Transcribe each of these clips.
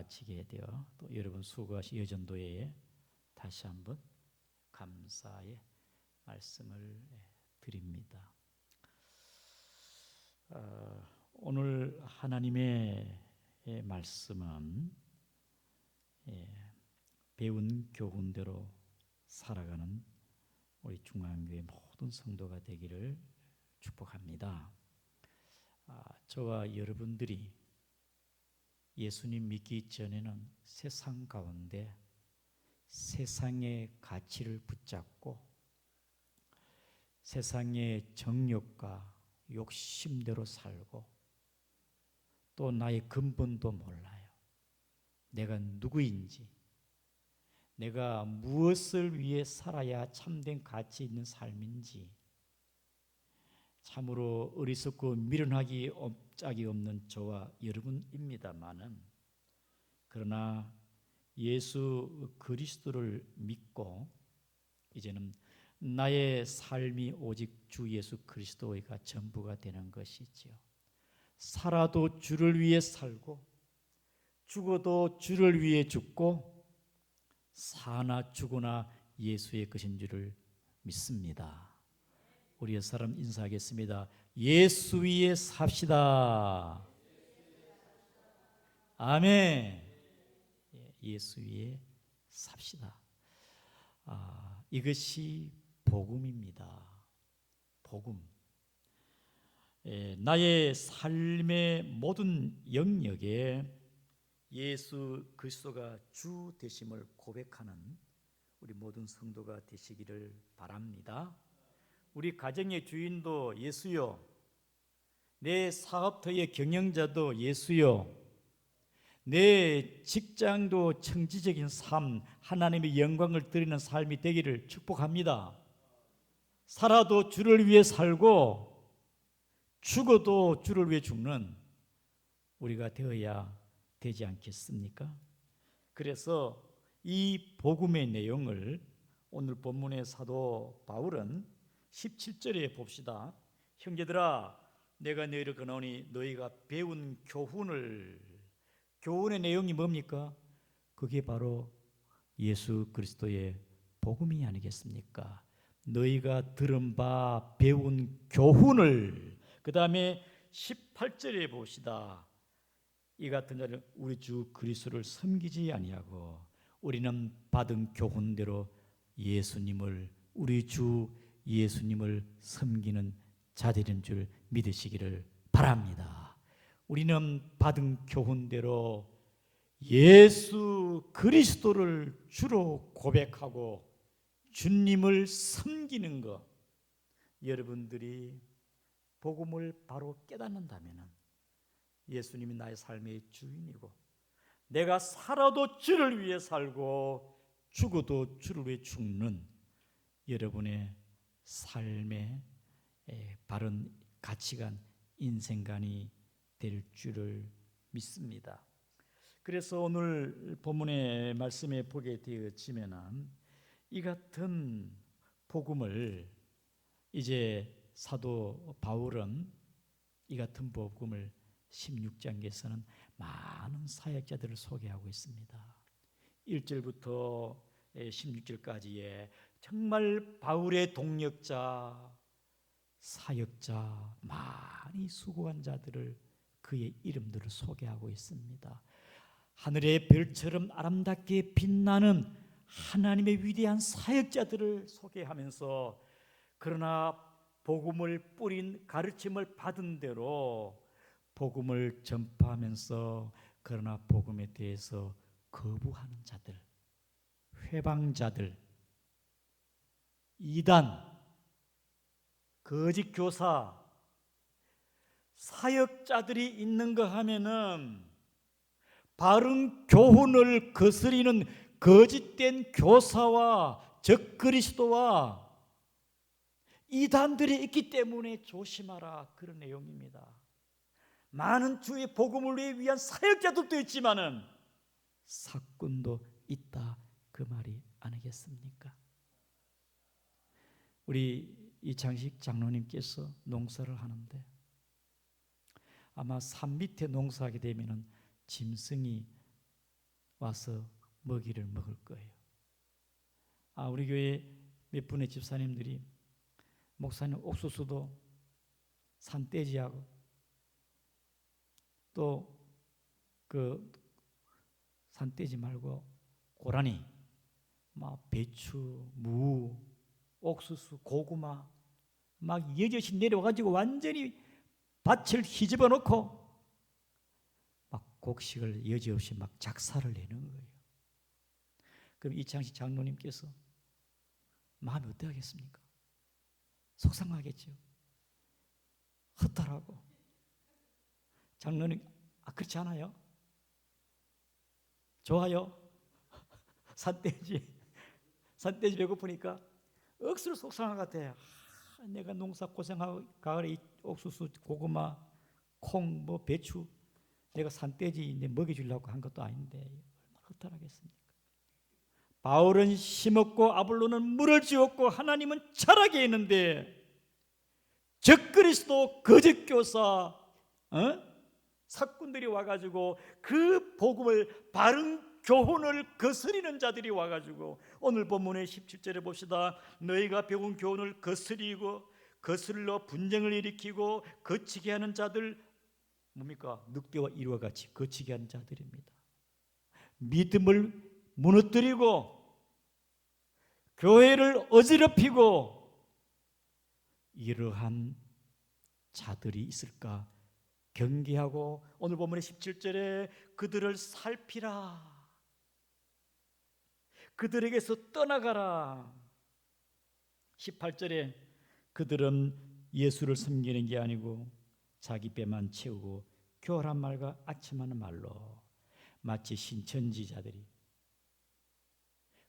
마치게 되어 또 여러분 수고하신 여전도회에 다시 한번 감사의 말씀을 드립니다. 오늘 하나님의 말씀은 배운 교훈대로 살아가는 우리 중앙교회 모든 성도가 되기를 축복합니다. 저와 여러분들이 예수님 믿기 전에는 세상 가운데 세상의 가치를 붙잡고 세상의 정욕과 욕심대로 살고 또 나의 근본도 몰라요. 내가 누구인지, 내가 무엇을 위해 살아야 참된 가치 있는 삶인지 참으로 어리석고 미련하기 짝이 없는 저와 여러분입니다마는, 그러나 예수 그리스도를 믿고 이제는 나의 삶이 오직 주 예수 그리스도가 전부가 되는 것이지요. 살아도 주를 위해 살고 죽어도 주를 위해 죽고 사나 죽으나 예수의 것인 줄을 믿습니다. 우리 사람 인사하겠습니다. 예수 위에 삽시다. 아멘. 예수 위에 삽시다. 이것이 복음입니다. 복음. 나의 삶의 모든 영역에 예수 그리스도가 주 되심을 고백하는 우리 모든 성도가 되시기를 바랍니다. 우리 가정의 주인도 예수요, 내 사업터의 경영자도 예수요, 내 직장도 청지적인 삶, 하나님의 영광을 드리는 삶이 되기를 축복합니다. 살아도 주를 위해 살고 죽어도 주를 위해 죽는 우리가 되어야 되지 않겠습니까? 그래서 이 복음의 내용을 오늘 본문의 사도 바울은 17절에 봅시다. 형제들아, 내가 너희를 권하오니 너희가 배운 교훈의 내용이 뭡니까? 그게 바로 예수 그리스도의 복음이 아니겠습니까? 너희가 들은 바 배운 교훈을, 그 다음에 18절에 봅시다. 이 같은 자는 우리 주 그리스도를 섬기지 아니하고 우리는 받은 교훈대로 예수님을, 우리 주 예수님을 섬기는 자들인 줄 믿으시기를 바랍니다. 우리는 받은 교훈대로 예수 그리스도를 주로 고백하고 주님을 섬기는 것, 여러분들이 복음을 바로 깨닫는다면 예수님이 나의 삶의 주인이고 내가 살아도 주를 위해 살고 죽어도 주를 위해 죽는 여러분의 삶의 바른 가치관, 인생관이 될 줄을 믿습니다. 그래서 오늘 본문의 말씀에 보게 되어지면은 이 같은 복음을 이제 사도 바울은 이 같은 복음을 16장에서는 많은 사역자들을 소개하고 있습니다. 1절부터 16절까지의 정말 바울의 동력자, 사역자, 많이 수고한 자들을, 그의 이름들을 소개하고 있습니다. 하늘의 별처럼 아름답게 빛나는 하나님의 위대한 사역자들을 소개하면서, 그러나 복음을 뿌린 가르침을 받은 대로 복음을 전파하면서 그러나 복음에 대해서 거부하는 자들, 회방자들, 이단, 거짓 교사, 사역자들이 있는가 하면은 바른 교훈을 거스리는 거짓된 교사와 적그리스도와 이단들이 있기 때문에 조심하라, 그런 내용입니다. 많은 주의 복음을 위한 사역자들도 있지만은 사꾼도 있다, 그 말이 아니겠습니까? 우리 이창식 장로님께서 농사를 하는데 아마 산 밑에 농사하게 되면은 짐승이 와서 먹이를 먹을 거예요. 우리 교회 몇 분의 집사님들이 목사님 옥수수도 산돼지하고 또 그 산돼지 말고 고라니, 막 배추, 무, 옥수수, 고구마 막 여럿이 내려와가지고 완전히 밭을 휘집어 놓고 막 곡식을 여지없이 막 작사를 내는 거예요. 그럼 이창식 장로님께서 마음이 어떠하겠습니까? 속상하겠죠. 허탈하고. 장로님 그렇지 않아요? 좋아요? 산돼지 배고프니까 억수로 속상한 것 같아. 내가 농사 고생하고 가을에 이 옥수수, 고구마, 콩, 뭐 배추 내가 산돼지 먹여주려고 한 것도 아닌데 얼마나 허탈하겠습니까? 바울은 심었고 아볼로는 물을 주었고 하나님은 자라게 했는데 적그리스도 거짓 교사 사꾼들이 와가지고 그 복음을 바른 교훈을 거스리는 자들이 와가지고 오늘 본문의 17절에 봅시다. 너희가 배운 교훈을 거슬러 분쟁을 일으키고 거치게 하는 자들 뭡니까? 늑대와 이루와 같이 거치게 하는 자들입니다. 믿음을 무너뜨리고 교회를 어지럽히고 이러한 자들이 있을까 경계하고 오늘 본문의 17절에 그들을 살피라. 그들에게서 떠나가라. 18절에 그들은 예수를 섬기는 게 아니고 자기 배만 채우고 교활한 말과 아첨하는 말로 마치 신천지자들이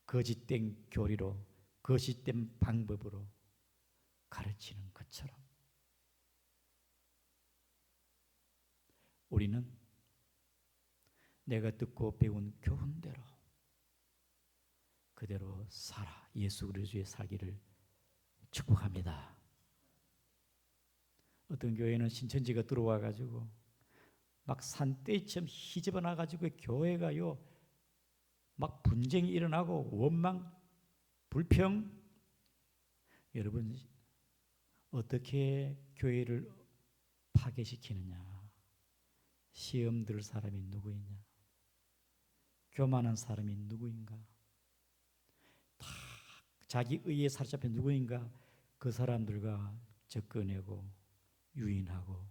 거짓된 교리로 거짓된 방법으로 가르치는 것처럼 우리는 내가 듣고 배운 교훈대로 그대로 살아 예수 그리스도의 살기를 축복합니다. 어떤 교회는 신천지가 들어와 가지고 막 산떼처럼 휘집어 놔 가지고 교회가요 막 분쟁이 일어나고 원망 불평. 여러분 어떻게 교회를 파괴시키느냐? 시험 들 사람이 누구이냐? 교만한 사람이 누구인가? 다 자기 의에 사로잡힌 누구인가? 그 사람들과 접근하고 유인하고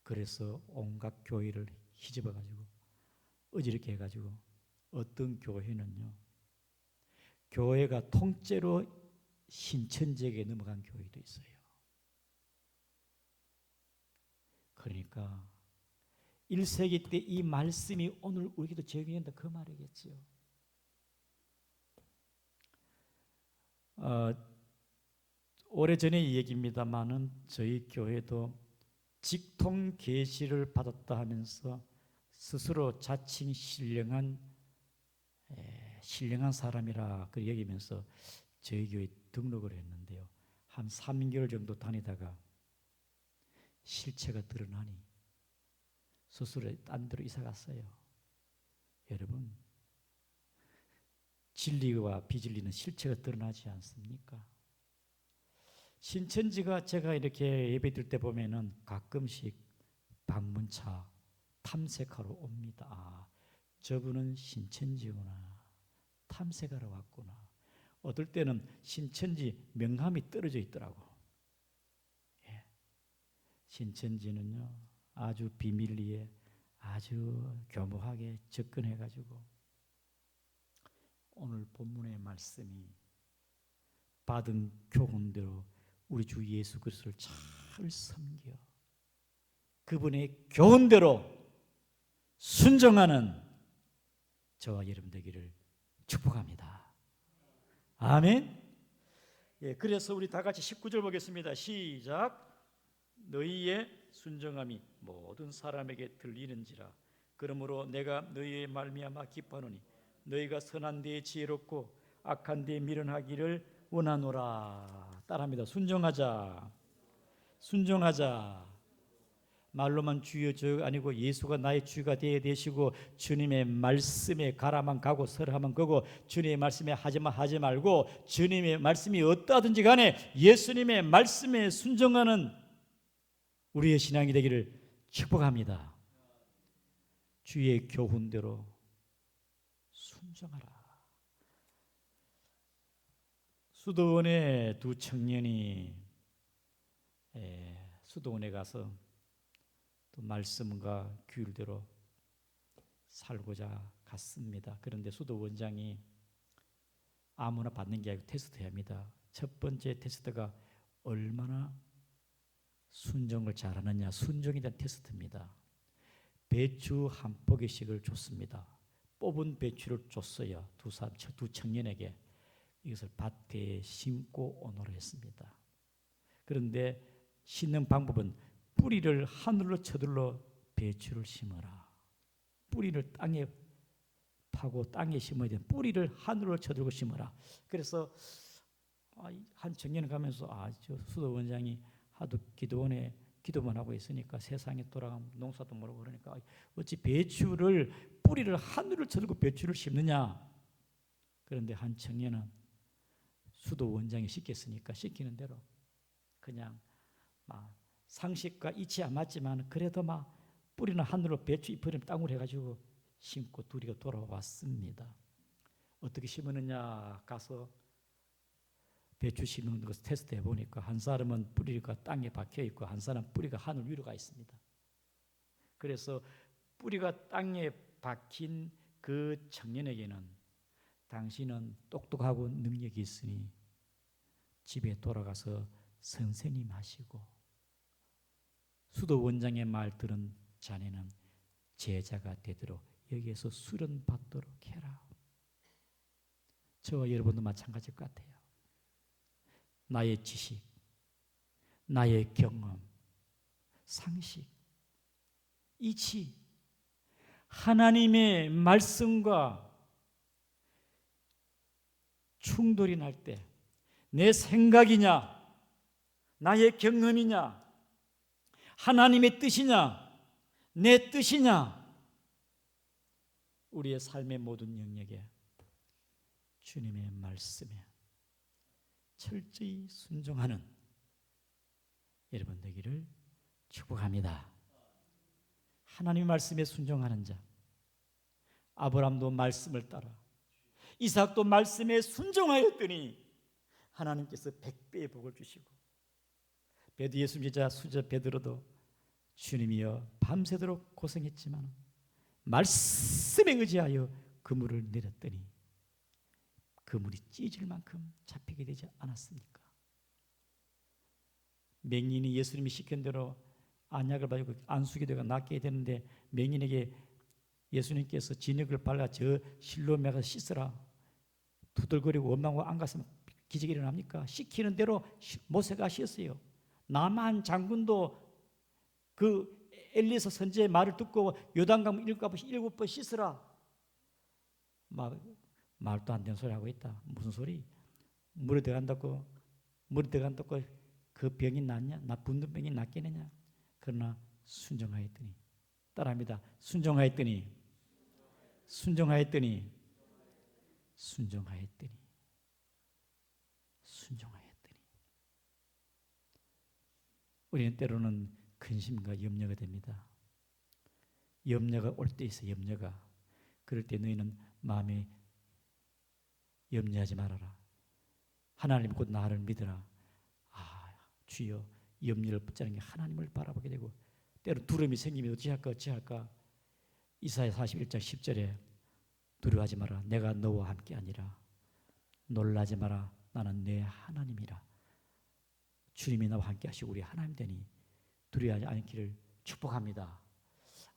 그래서 온갖 교회를 휘집어 가지고 어지럽게 해가지고 어떤 교회는요 교회가 통째로 신천지에게 넘어간 교회도 있어요. 그러니까 1세기 때 이 말씀이 오늘 우리에게도 적용된다 그 말이겠죠. 오래전의 얘기입니다마는 저희 교회도 직통 계시를 받았다 하면서 스스로 자칭 신령한 사람이라 그 여기면서 저희 교회 등록을 했는데요. 한 3개월 정도 다니다가 실체가 드러나니 스스로 딴 데로 이사 갔어요. 여러분 진리와 비진리는 실체가 드러나지 않습니까? 신천지가 제가 이렇게 예배 드릴 때 보면은 가끔씩 방문차 탐색하러 옵니다. 저분은 신천지구나. 탐색하러 왔구나. 어떨 때는 신천지 명함이 떨어져 있더라고. 예. 신천지는요 아주 비밀리에 아주 교묘하게 접근해가지고 오늘 본문의 말씀이 받은 교훈대로 우리 주 예수 그리스도를 잘 섬겨 그분의 교훈대로 순종하는 저와 여러분 되기를 축복합니다. 아멘. 예, 그래서 우리 다 같이 19절 보겠습니다. 시작. 너희의 순종함이 모든 사람에게 들리는지라. 그러므로 내가 너희의 말미암아 기뻐하노니 너희가 선한 데에 지혜롭고 악한 데에 미련하기를 원하노라. 따라합니다. 순종하자. 순종하자. 말로만 주여 주여 아니고 예수가 나의 주가 되어 되시고 주님의 말씀에 가라만 가고 서라만 가고 주님의 말씀에 하지만 하지 말고 주님의 말씀이 어떠하든지 간에 예수님의 말씀에 순종하는 우리의 신앙이 되기를 축복합니다. 주의 교훈대로 순종하라. 수도원의 두 청년이 수도원에 가서 또 말씀과 규율대로 살고자 갔습니다. 그런데 수도원장이 아무나 받는 게 아니고 테스트해야 합니다. 첫 번째 테스트가 얼마나 순종을 잘하느냐, 순종에 대한 테스트입니다. 배추 한 포기씩을 줬습니다. 뽑은 배추를 줬어야 두 청년에게 이것을 밭에 심고 오너라 했습니다. 그런데 심는 방법은 뿌리를 하늘로 쳐들러 배추를 심어라. 뿌리를 땅에 파고 땅에 심어야 돼. 뿌리를 하늘로 쳐들고 심어라. 그래서 한 청년이 가면서 저 수도원장이 하도 기도원에 기도만 하고 있으니까 세상에 돌아가면 농사도 모르고 그러니까 어찌 배추를 뿌리를 하늘을 쳐들고 배추를 심느냐. 그런데 한 청년은 수도원장이 시켰으니까 시키는 대로 그냥 상식과 이치 안 맞지만 그래도 뿌리는 하늘로 배추 잎을 땅으로 해가지고 심고 둘이가 돌아왔습니다. 어떻게 심었느냐 가서 배추 심는 것을 테스트해 보니까 한 사람은 뿌리가 땅에 박혀 있고 한 사람은 뿌리가 하늘 위로 가 있습니다. 그래서 뿌리가 땅에 박힌 그 청년에게는 당신은 똑똑하고 능력이 있으니 집에 돌아가서 선생님 하시고 수도원장의 말 들은 자네는 제자가 되도록 여기에서 수련 받도록 해라. 저와 여러분도 마찬가지일 것 같아요. 나의 지식, 나의 경험, 상식, 이치, 하나님의 말씀과 충돌이 날 때 내 생각이냐, 나의 경험이냐, 하나님의 뜻이냐, 내 뜻이냐, 우리의 삶의 모든 영역에 주님의 말씀에 철저히 순종하는 여러분 되기를 축복합니다. 하나님의 말씀에 순종하는 자, 아브라함도 말씀을 따라 이삭도 말씀에 순종하였더니 하나님께서 100배의 복을 주시고 예수 믿자 수저 베드로도 주님이여 밤새도록 고생했지만 말씀에 의지하여 그물을 내렸더니 그물이 찢을 만큼 잡히게 되지 않았습니까? 맹인이 예수님이 시킨 대로 안약을 바르고 안수기도가 낫게 되는데 맹인에게 예수님께서 진흙을 발라 저 실로에 가서 씻으라 두들거리고 원망하고 안 갔으면 기적이 일어납니까? 시키는 대로 모세가 씻었어요. 나만 장군도 그 엘리에서 선지의 말을 듣고 요단강 7번 씻으라. 말도 안 되는 소리 하고 있다. 무슨 소리? 물에 들어간다고 그 병이 낫냐? 나 붓는 병이 낫겠느냐? 그러나 순종하였더니 따라합니다. 순종하였더니 우리는 때로는 근심과 염려가 됩니다. 염려가 올 때 있어. 염려가 그럴 때 너희는 마음에 염려하지 말아라. 하나님 곧 나를 믿으라. 주여 염려를 붙잡는 게 하나님을 바라보게 되고 때로 두려움이 생기면 어찌할까 이사야 41장 10절에 두려워하지 마라. 내가 너와 함께 아니라 놀라지 마라. 나는 내 하나님이라. 주님이 나와 함께 하시고 우리 하나님 되니 두려워하지 않기를 축복합니다.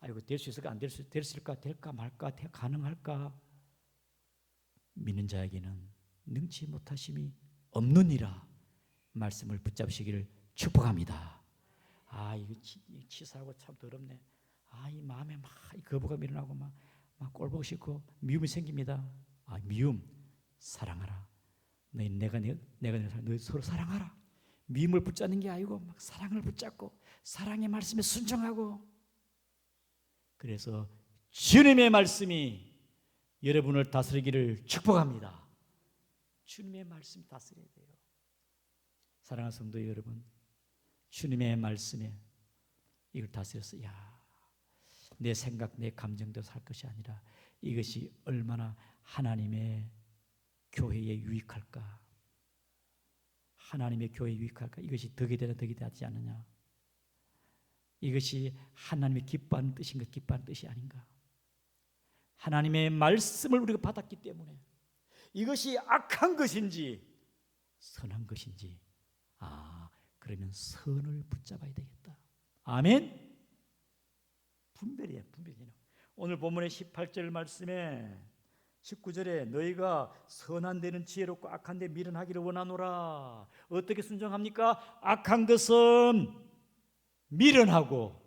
이거 될 수 있을까? 안 될 수 있을까? 될까 말까? 가능할까? 믿는 자에게는 능치 못하심이 없느니라. 말씀을 붙잡으시기를 축복합니다. 이거 치사하고 참 더럽네. 이 마음에 막 거부감이 일어나고 막 꼴보고 싶고 미움이 생깁니다. 미움 사랑하라. 내가 너희 서로 사랑하라. 미움을 붙잡는 게 아니고 막 사랑을 붙잡고 사랑의 말씀에 순종하고, 그래서 주님의 말씀이 여러분을 다스리기를 축복합니다. 주님의 말씀 다스려야 돼요. 사랑하는 성도 여러분, 주님의 말씀에 이걸 다스려서 내 생각, 내 감정대로 살 것이 아니라 이것이 얼마나 하나님의 교회에 유익할까, 하나님의 교회에 유익할까, 이것이 덕이 되나 덕이 되지 않느냐, 이것이 하나님의 기뻐하는 뜻인가 기뻐하는 뜻이 아닌가. 하나님의 말씀을 우리가 받았기 때문에 이것이 악한 것인지 선한 것인지, 그러면 선을 붙잡아야 되겠다. 아멘. 분별이에요, 분별이에요. 오늘 본문의 18절 말씀에 19절에 너희가 선한 데는 지혜롭고 악한 데 미련하기를 원하노라. 어떻게 순종합니까? 악한 것은 미련하고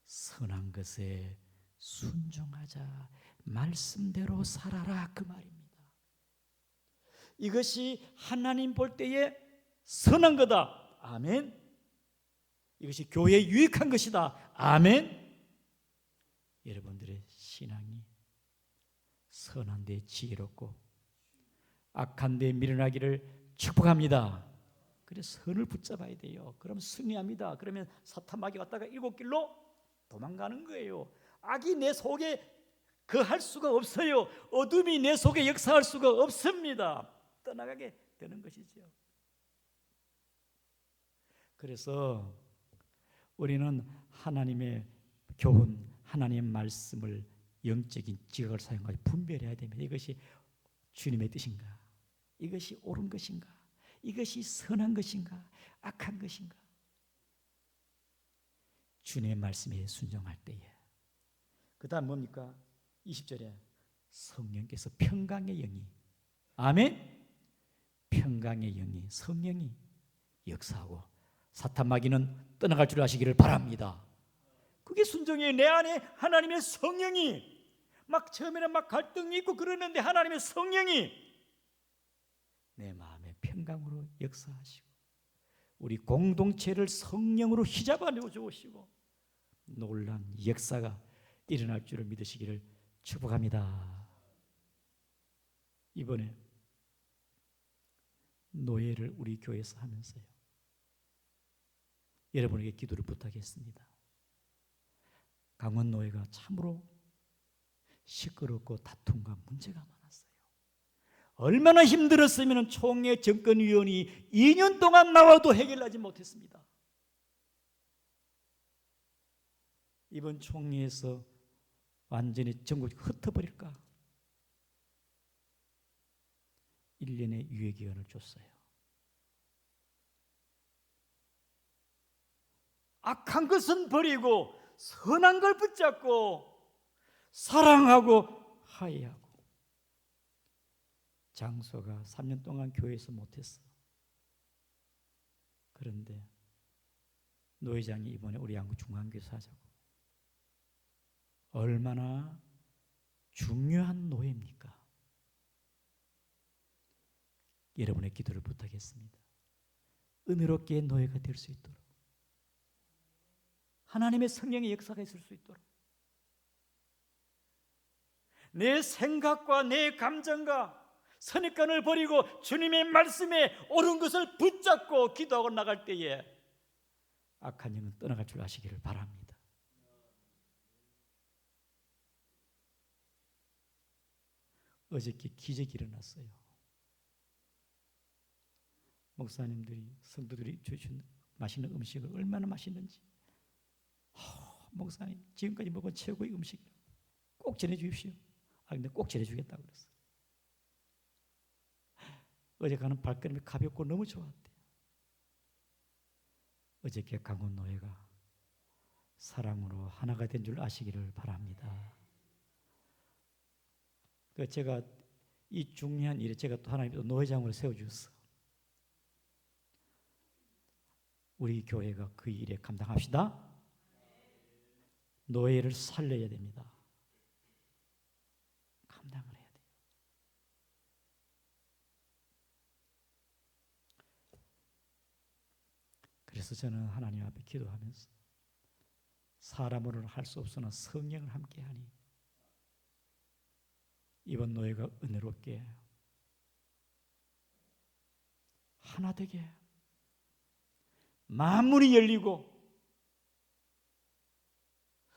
선한 것에 순종하자. 말씀대로 살아라, 그 말입니다. 이것이 하나님 볼 때에 선한 거다. 아멘. 이것이 교회에 유익한 것이다. 아멘. 여러분들의 신앙이 선한 데 지혜롭고 악한 데 미련하기를 축복합니다. 그래서 선을 붙잡아야 돼요. 그럼 승리합니다. 그러면 사탄 마귀 왔다가 일곱 길로 도망가는 거예요. 악이 내 속에 거할 수가 없어요. 어둠이 내 속에 역사할 수가 없습니다. 떠나가게 되는 것이죠. 그래서 우리는 하나님의 교훈, 하나님의 말씀을 영적인 지각을 사용하여 분별해야 됩니다. 이것이 주님의 뜻인가? 이것이 옳은 것인가? 이것이 선한 것인가? 악한 것인가? 주님의 말씀에 순종할 때에, 그 다음 뭡니까? 20절에 성령께서 평강의 영이, 아멘, 평강의 영이, 성령이 역사하고 사탄 마귀는 떠나갈 줄 아시기를 바랍니다. 그게 순종이에요. 내 안에 하나님의 성령이 막 처음에는 막 갈등이 있고 그러는데 하나님의 성령이 내 마음에 평강으로 역사하시고 우리 공동체를 성령으로 휘잡아 주시고 놀란 역사가 일어날 줄을 믿으시기를 축복합니다. 이번에 노예를 우리 교회에서 하면서요, 여러분에게 기도를 부탁했습니다. 강원 노예가 참으로 시끄럽고 다툼과 문제가 많았어요. 얼마나 힘들었으면 총회 정권위원이 2년 동안 나와도 해결하지 못했습니다. 이번 총회에서 완전히 전국이 흩어버릴까? 1년의 유예기간을 줬어요. 악한 것은 버리고 선한 걸 붙잡고 사랑하고 화해하고. 장소가 3년 동안 교회에서 못했어. 그런데 노회장이 이번에 우리 양구 중앙교회에서 하자고. 얼마나 중요한 노예입니까? 여러분의 기도를 부탁했습니다. 은혜롭게 노예가 될 수 있도록, 하나님의 성령의 역사가 있을 수 있도록, 내 생각과 내 감정과 선입관을 버리고 주님의 말씀에 옳은 것을 붙잡고 기도하고 나갈 때에 악한 영은 떠나갈 줄 아시기를 바랍니다. 어저께 기적이 일어났어요. 목사님들이, 성도들이 주신 맛있는 음식을 얼마나 맛있는지, 목사님 지금까지 먹은 최고의 음식이라고 꼭 전해주십시오. 근데 꼭 전해주겠다고 그랬어요. 어제 가는 발걸음이 가볍고 너무 좋았대요. 어저께 강원 노예가 사랑으로 하나가 된 줄 아시기를 바랍니다. 제가 이 중요한 일에 제가 또 하나님 노회장으로 세워주셨어. 우리 교회가 그 일에 감당합시다. 노예를 살려야 됩니다. 감당을 해야 돼요. 그래서 저는 하나님 앞에 기도하면서 사람으로는 할 수 없으나 성령을 함께하니 이번 노예가 은혜롭게 하나 되게 만문이 열리고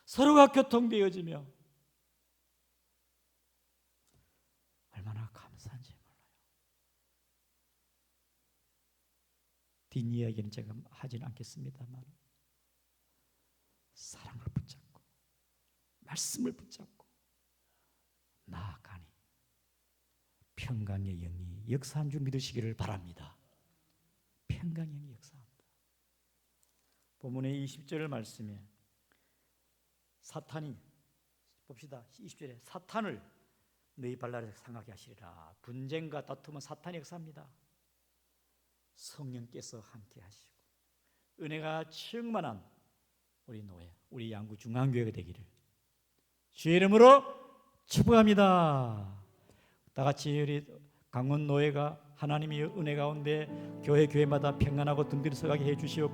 서로가 교통되어지며 얼마나 감사한지 몰라요. 뒷이야기는 제가 하지는 않겠습니다만 사랑을 붙잡고 말씀을 붙잡고 나아가니 평강의 영이 역사한 줄 믿으시기를 바랍니다. 평강의 영이 역사한다. 본문의 20절 말씀에 사탄이 봅시다. 20절에 사탄을 너희 발날에 상하게 하시리라. 분쟁과 다툼은 사탄이 역사합니다. 성령께서 함께 하시고 은혜가 충만한 우리 노예, 우리 양구 중앙교회가 되기를 주의 이름으로 축복합니다. 다 같이 우리 강원 노예가 하나님의 은혜 가운데 교회마다 평안하고 든든히 서가게 해 주시옵고